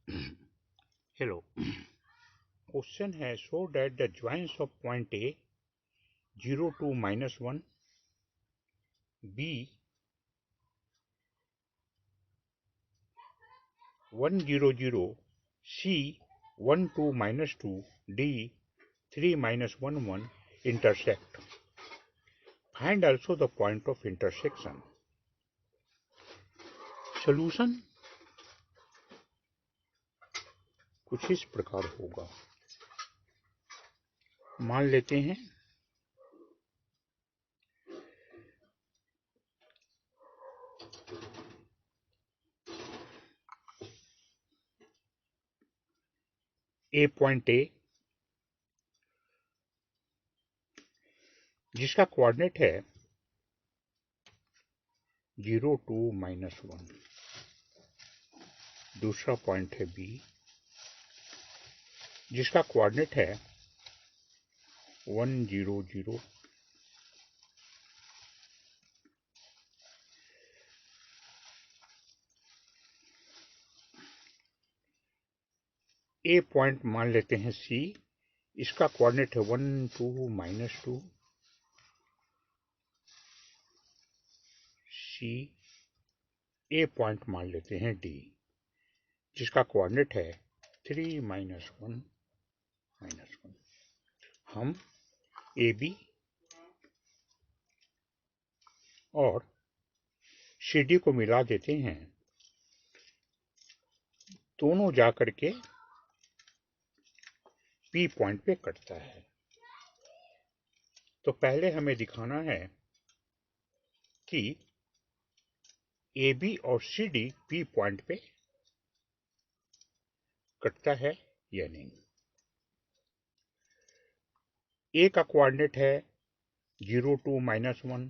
Hello. Question has shown that the joints of point A 0 2 minus 1, B 1 0 0, C 1 2 minus 2, D 3 minus 1 1 intersect. Find also the point of intersection. Solution कुछ इस प्रकार होगा। मान लेते हैं A point A जिसका coordinate है 0 2 minus 1। दूसरा पॉइंट है B जिसका कोऑर्डिनेट है 1 0 0। A पॉइंट मान लेते हैं C, इसका कोऑर्डिनेट है 1 2 minus 2। C A पॉइंट मान लेते हैं D, जिसका कोऑर्डिनेट है 3 minus 1 minus 1। हम AB और CD को मिला देते हैं, दोनों जाकर के P पॉइंट पे कटता है। तो पहले हमें दिखाना है कि AB और CD P पॉइंट पे कटता है या नहीं। A का कोऑर्डिनेट है 0 2 minus 1,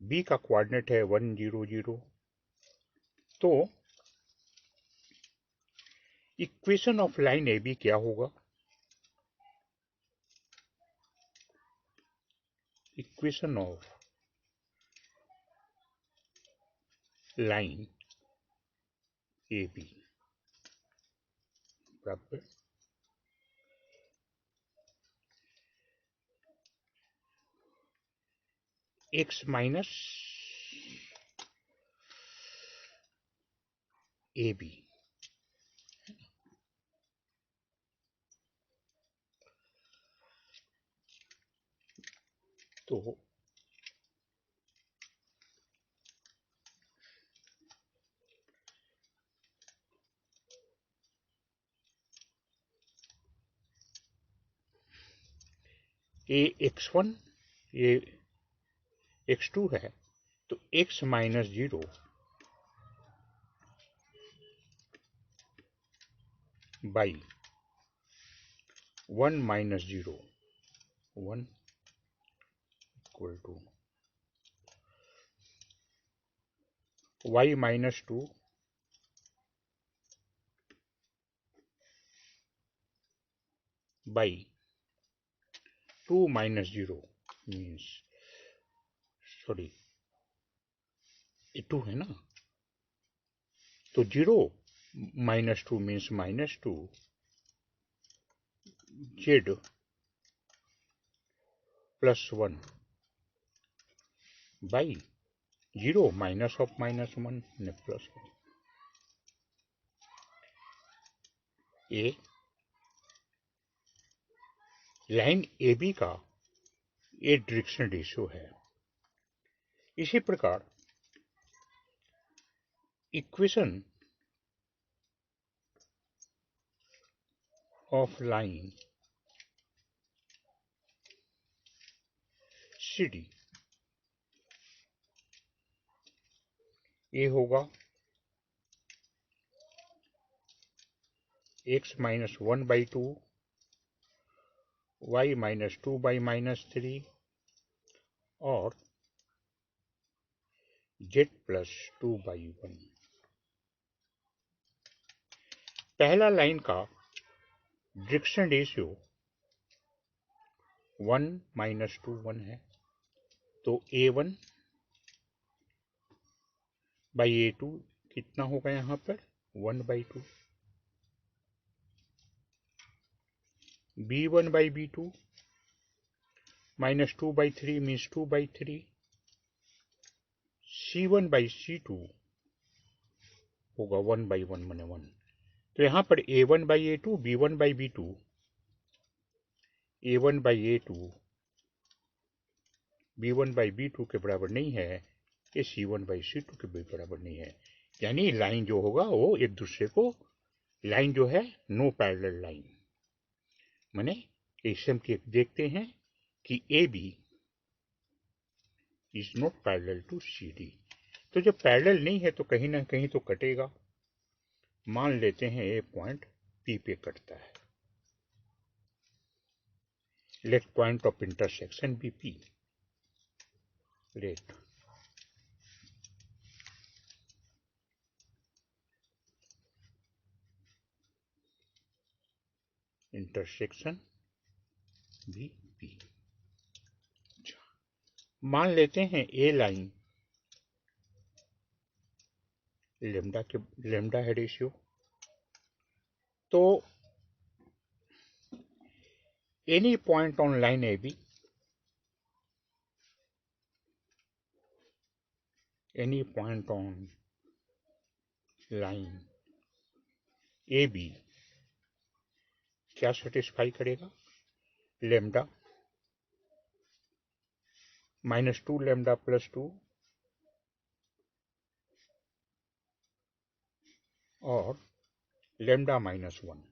B का कोऑर्डिनेट है 1 0 0। तो इक्वेशन ऑफ लाइन AB क्या होगा? इक्वेशन ऑफ लाइन AB बराबर x माइनस AB। तो A x1 ये x2 है, तो x minus 0 by 1 minus 0 1 equal to y minus 2 by 2 minus 0 means sorry 2 है ना, तो 0 minus 2 means minus 2 z plus 1 by 0 minus of minus 1 ने plus 1। ए line AB का ये डायरेक्शन रेशियो है। इसी प्रकार इक्वेशन ऑफ लाइन CD ये होगा x minus 1 by 2 y minus 2 by minus 3 और z प्लस 2 बाई 1। पहला लाइन का डायरेक्शन रेशियो 1 माइनस 2 1 है, तो A1 बाई A2 कितना होगा यहाँ पर 1/2, B1/B2 -2/3 means 2/3, C1/C2 होगा 1/1 माने 1। तो यहाँ पर A1/A2 B1/B2 A1/A2 B1/B2 के बराबर नहीं है, ये C1/C2 के भी बराबर नहीं है। यानी लाइन जो होगा वो एक दूसरे को, लाइन जो है नो पैरेलल लाइन, माने इसे हम देखते हैं कि AB is not parallel to CD। तो जब पैरेलल नहीं है तो कहीं ना कहीं तो कटेगा। मान लेते हैं ए पॉइंट P पे कटता है। Let point of intersection be P। Let intersection be P। मान लेते हैं ए लाइन लेमडा है रेशियो, तो any point on line A B, any point on line A B क्या सेटिस्फाई करेगा? लेमडा -2 लेमडा +2 और लेमडा -1,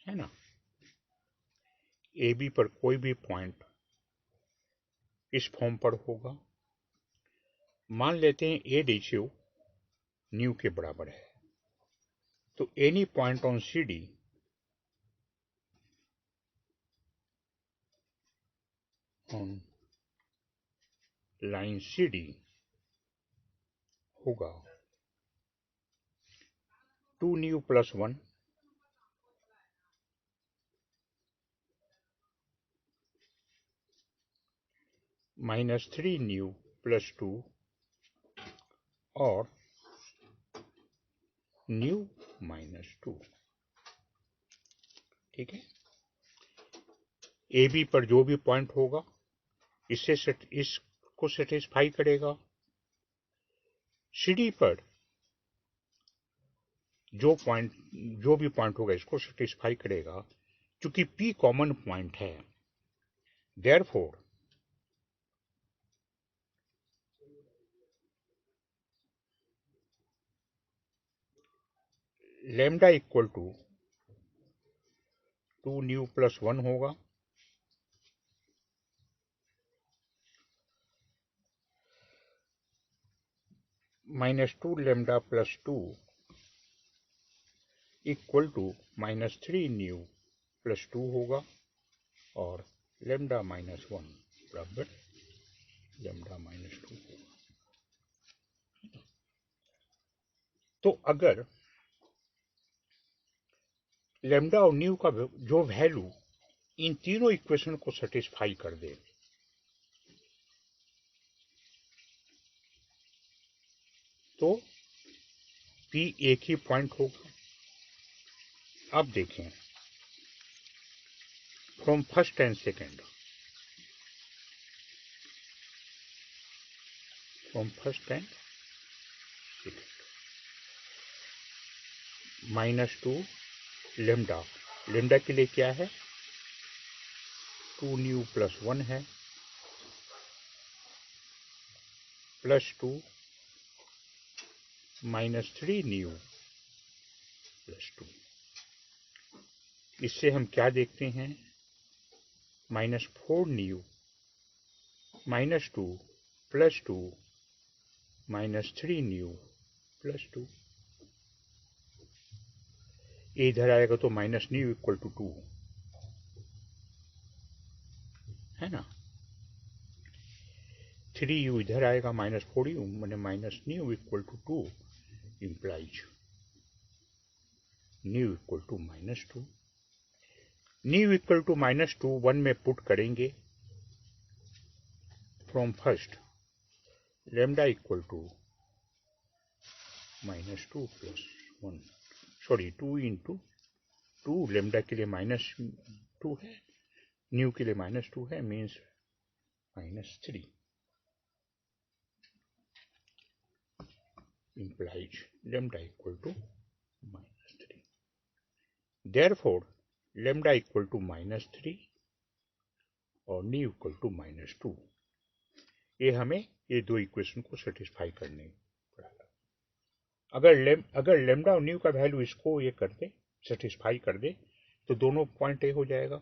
है ना। ए बी पर कोई भी पॉइंट इस फॉर्म पर होगा। मान लेते हैं ए रेशियो न्यू के बराबर है, तो any point on C D on line C D होगा 2 न्यू +1 -3 न्यू +2 और न्यू -2। ठीक है। ए बी पर जो भी पॉइंट होगा इसको सेटिस्फाई करेगा। सी डी पर जो भी पॉइंट होगा इसको सेटिस्फाई करेगा। क्योंकि P कॉमन पॉइंट है, therefore lambda equal to 2 nu +1 होगा -2 लेमडा +2 इक्वल टू -3 न्यू +2 होगा और लेमडा -1 बराबर लेमडा -2 होगा। तो अगर लेमडा और न्यू का जो वैल्यू इन तीनों इक्वेशन को सेटिस्फाई कर दे, तो P एक ही पॉइंट होगा। अब देखें from first and second, from first and second -2 lambda के लिए क्या है? 2 न्यू +1 है +2 -3 न्यू +2। इससे हम क्या देखते हैं? -4 न्यू -2 +2 -3 न्यू +2। इधर आएगा तो -न्यू इक्वल टू 2, है ना। 3u इधर आएगा -4u मैंने -nu equal to 2 implies nu equal to -2। Nu equal to -2 1 में पुट करेंगे। From first lambda equal to -2 + 1, sorry 2 × 2, lambda के लिए -2 है, न्यू के लिए -2 है, means -3 implies lambda equal to -3. Therefore, lambda equal to -3 और न्यू इक्वल टू -2. ये हमें ये दो इक्वेशन को सेटिस्फाई करने पड़ेगा. अगर लेमडा और न्यू का वैल्यू इसको ये कर दे, सेटिस्फाई कर दे, तो दोनों पॉइंट ए हो जाएगा.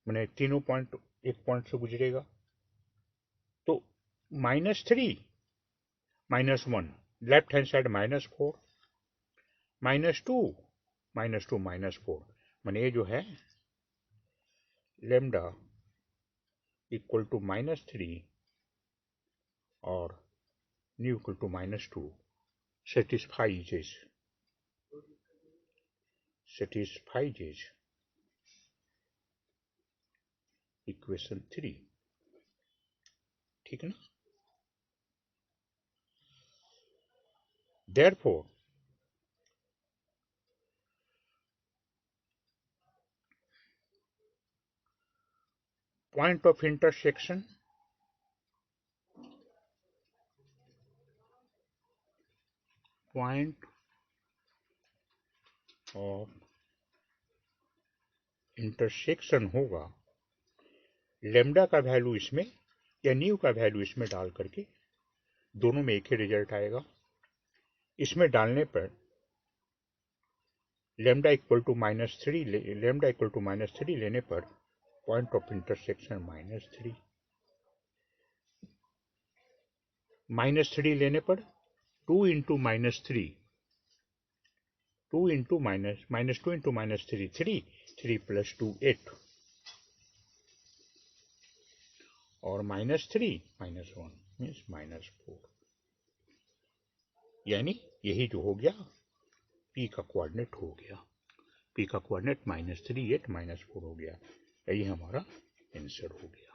मैंने तीनों पॉइंट एक पॉइंट से गुजरेगा. तो -3 -1 लेफ्ट हैंड साइड -4 -2 -2 -4, मैंने ये जो है लेमडा इक्वल टू -3 और nu equal to -2 satisfies equation 3. ठीक है ना. Therefore, point of intersection होगा लेमडा का वैल्यू इसमें या न्यू का वैल्यू इसमें डाल करके, दोनों में एक ही रिजल्ट आएगा. इसमें डालने पर लेमडा इक्वल टू -3 लेने पर पॉइंट ऑफ इंटरसेक्शन -3, -3 लेने पर 2 × -3, 2 × -2 × -3, 3 + 2 8, और -3 -1 मीन्स -4. यानी यही जो हो गया P का कोऑर्डिनेट हो गया. P का कोऑर्डिनेट -3 8 -4 हो गया. यही हमारा आंसर हो गया.